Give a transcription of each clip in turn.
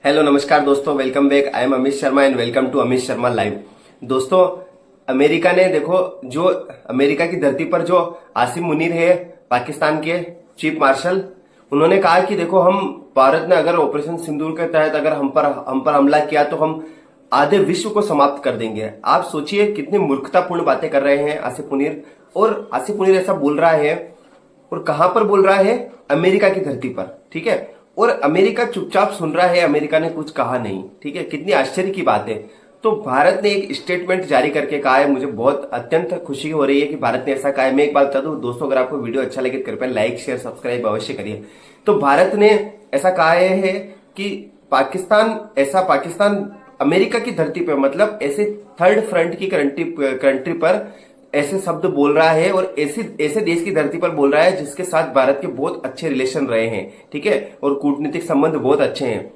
Hello नमस्कार दोस्तों, welcome back. I am Amit Sharma and welcome to Amit Sharma live. दोस्तों, अमेरिका ने देखो, जो अमेरिका की धरती पर जो आसिम मुनीर है, पाकिस्तान के चीफ मार्शल, उन्होंने कहा कि देखो, हम भारत ने अगर ऑपरेशन सिंदूर के तहत अगर हम पर हमला किया तो हम आधे विश्व को समाप्त कर देंगे। आप सोचिए कितनी मूर्खतापूर्ण बातें कर रहे हैं आसिफ मुनीर। और आसिफ मुनीर ऐसा बोल रहा है, और कहां पर बोल रहा है? अमेरिका की धरती पर, ठीक है। और अमेरिका चुपचाप सुन रहा है, अमेरिका ने कुछ कहा नहीं, ठीक है। कितनी आश्चर्य की बात है। तो भारत ने एक स्टेटमेंट जारी करके कहा है, मुझे बहुत अत्यंत खुशी हो रही है कि भारत ने ऐसा कहा है। मैं एक बात बता दूं दोस्तों, अगर आपको वीडियो अच्छा लगे तो कृपया लाइक शेयर सब्सक्राइब अवश्य करिए। तो भारत ने ऐसा कहा है कि पाकिस्तान अमेरिका की धरती पर, मतलब ऐसे थर्ड फ्रंट की कंट्री पर ऐसे शब्द बोल रहा है, और ऐसे देश की धरती पर बोल रहा है जिसके साथ भारत के बहुत अच्छे रिलेशन रहे हैं, ठीक है, और कूटनीतिक संबंध बहुत अच्छे हैं।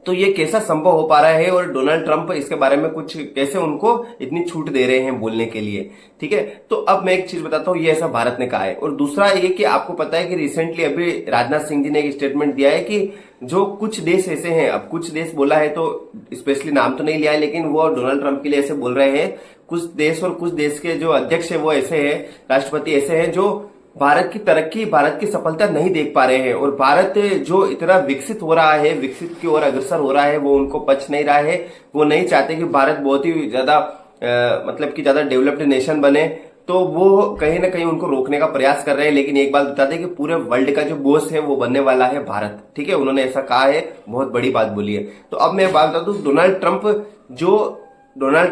तो ये कैसा संभव हो पा रहा है, और डोनाल्ड ट्रंप इसके बारे में कुछ कैसे उनको इतनी छूट दे रहे हैं बोलने के लिए, ठीक है। तो अब मैं एक चीज बताता हूँ, ये ऐसा भारत ने कहा है। और दूसरा ये कि आपको पता है कि रिसेंटली अभी राजनाथ सिंह जी ने एक स्टेटमेंट दिया है कि जो कुछ देश ऐसे हैं, अब कुछ देश बोला है तो स्पेशली नाम तो नहीं लिया है, लेकिन वो डोनाल्ड ट्रंप के लिए ऐसे बोल रहे हैं, कुछ देश और कुछ देश के जो अध्यक्ष है वो ऐसे हैं, राष्ट्रपति ऐसे हैं जो भारत की तरक्की, भारत की सफलता नहीं देख पा रहे हैं। और भारत जो इतना विकसित हो रहा है, विकसित की ओर अग्रसर हो रहा है, वो उनको पच नहीं रहा है। वो नहीं चाहते कि भारत बहुत ही ज्यादा मतलब कि ज्यादा डेवलप्ड नेशन बने। तो वो कहीं ना कहीं उनको रोकने का प्रयास कर रहे हैं। लेकिन एक बात बता दें कि पूरे वर्ल्ड का जो बॉस है वो बनने वाला है भारत, ठीक है। उन्होंने ऐसा कहा है, बहुत बड़ी बात बोली है। तो अब मैं बात बता दूं, डोनाल्ड ट्रंप जो डोनाल्ड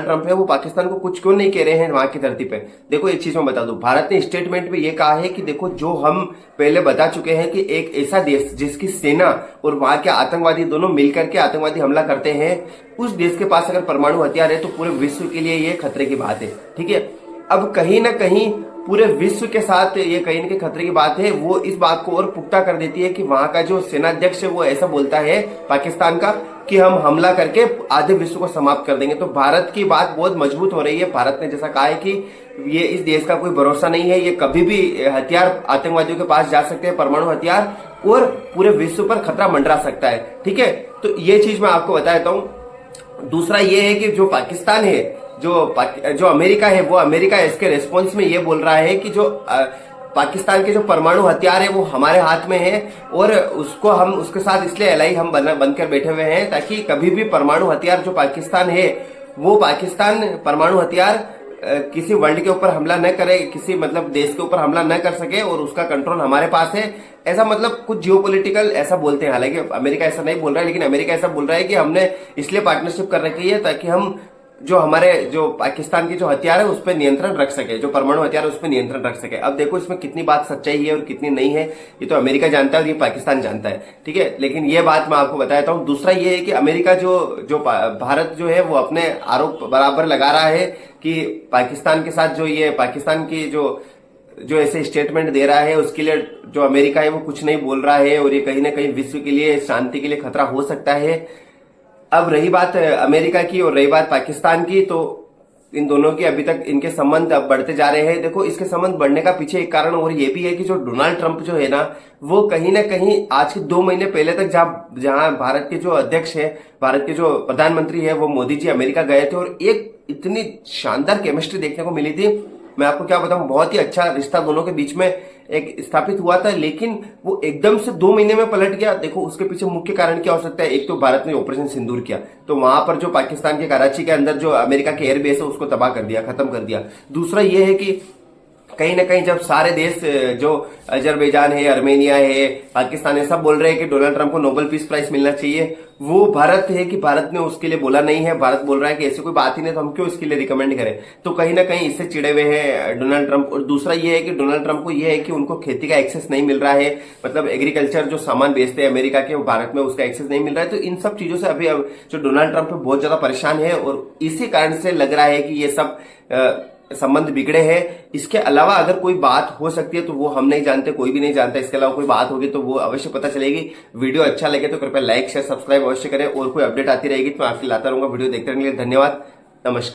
ट्रंप है, वो पाकिस्तान को कुछ क्यों नहीं कह रहे हैं वहां की धरती पे। देखो एक चीज मैं बता दूं, भारत ने स्टेटमेंट में ये कहा है कि देखो, जो हम पहले बता चुके हैं कि एक ऐसा देश जिसकी सेना और वहां के आतंकवादी दोनों मिलकर के आतंकवादी हमला करते हैं, उस देश के पास अगर परमाणु हथियार है तो पूरे विश्व के लिए ये खतरे की बात है, ठीक है। अब कहीं ना कहीं पूरे विश्व के साथ ये कहीं ना कहीं खतरे की बात है। वो इस बात को और पुख्ता कर देती है कि वहां का जो सेनाध्यक्ष है वो ऐसा बोलता है पाकिस्तान का कि हम हमला करके आधे विश्व को समाप्त कर देंगे। तो भारत की बात बहुत मजबूत हो रही है। भारत ने जैसा कहा है कि ये इस देश का कोई भरोसा नहीं है, ये कभी भी हथियार आतंकवादियों के पास जा सकते हैं, परमाणु हथियार, और पूरे विश्व पर खतरा मंडरा सकता है, ठीक है। तो ये चीज मैं आपको बता देता हूं। दूसरा ये है कि जो पाकिस्तान है, जो अमेरिका है, वो अमेरिका इसके रेस्पॉन्स में ये बोल रहा है कि जो पाकिस्तान के जो परमाणु हथियार है वो हमारे हाथ में है, और उसको हम उसके साथ इसलिए एलाई हम बनकर बैठे हुए हैं ताकि कभी भी परमाणु हथियार जो पाकिस्तान है, वो पाकिस्तान परमाणु हथियार किसी वर्ल्ड के ऊपर हमला न करे, किसी मतलब देश के ऊपर हमला न कर सके, और उसका कंट्रोल हमारे पास है। ऐसा मतलब कुछ जियोपॉलिटिकल ऐसा बोलते हैं। हालांकि अमेरिका ऐसा नहीं बोल रहा है, लेकिन अमेरिका ऐसा बोल रहा है कि हमने इसलिए पार्टनरशिप कर रखी है ताकि हम जो पाकिस्तान के जो हथियार है उस पर नियंत्रण रख सके, जो परमाणु हथियार है उस पर नियंत्रण रख सके। अब देखो इसमें कितनी बात सच्चाई है और कितनी नहीं है, ये तो अमेरिका जानता है और ये पाकिस्तान जानता है, ठीक है। लेकिन ये बात मैं आपको बताता हूं। दूसरा ये है कि अमेरिका भारत जो है वो अपने आरोप बराबर लगा रहा है कि पाकिस्तान के साथ जो ये पाकिस्तान की जो ऐसे स्टेटमेंट दे रहा है उसके लिए जो अमेरिका है वो कुछ नहीं बोल रहा है, और ये कहीं ना कहीं विश्व के लिए, शांति के लिए खतरा हो सकता है। अब रही बात अमेरिका की और रही बात पाकिस्तान की, तो इन दोनों की अभी तक इनके संबंध अब बढ़ते जा रहे हैं। देखो, इसके संबंध बढ़ने का पीछे एक कारण और ये भी है कि जो डोनाल्ड ट्रंप जो है ना, वो कहीं ना कहीं आज के 2 महीने पहले तक जहां भारत के जो अध्यक्ष है, भारत के जो प्रधानमंत्री है, वो मोदी जी अमेरिका गए थे, और एक इतनी शानदार केमिस्ट्री देखने को मिली थी। मैं आपको क्या बताऊं, बहुत ही अच्छा रिश्ता दोनों के बीच में एक स्थापित हुआ था। लेकिन वो एकदम से 2 महीने में पलट गया। देखो उसके पीछे मुख्य कारण क्या हो सकता है? एक तो भारत ने ऑपरेशन सिंदूर किया, तो वहां पर जो पाकिस्तान के कराची के अंदर जो अमेरिका के एयरबेस है उसको तबाह कर दिया, खत्म कर दिया। दूसरा ये है कि कहीं ना कहीं जब सारे देश, जो अजरबैजान है, अर्मेनिया है, पाकिस्तान है, सब बोल रहे हैं कि डोनाल्ड ट्रंप को नोबेल पीस प्राइज मिलना चाहिए, वो भारत है कि भारत ने उसके लिए बोला नहीं है। भारत बोल रहा है कि ऐसी कोई बात ही नहीं, तो हम क्यों इसके लिए रिकमेंड करें। तो कहीं ना कहीं इससे चिड़े हुए हैं डोनाल्ड ट्रंप। और दूसरा ये है कि डोनाल्ड ट्रंप को ये है कि उनको खेती का एक्सेस नहीं मिल रहा है, मतलब एग्रीकल्चर जो सामान बेचते हैं अमेरिका के, वो भारत में उसका एक्सेस नहीं मिल रहा है। तो इन सब चीजों से अभी जो डोनाल्ड ट्रंप है बहुत ज्यादा परेशान है, और इसी कारण से लग रहा है कि ये सब संबंध बिगड़े हैं। इसके अलावा अगर कोई बात हो सकती है तो वो हम नहीं जानते, कोई भी नहीं जानता। इसके अलावा कोई बात होगी तो वो अवश्य पता चलेगी। वीडियो अच्छा लगे तो कृपया लाइक शेयर सब्सक्राइब अवश्य करें, और कोई अपडेट आती रहेगी तो मैं आपके लाता रहूंगा। वीडियो देखते रहने के लिए धन्यवाद, नमस्कार।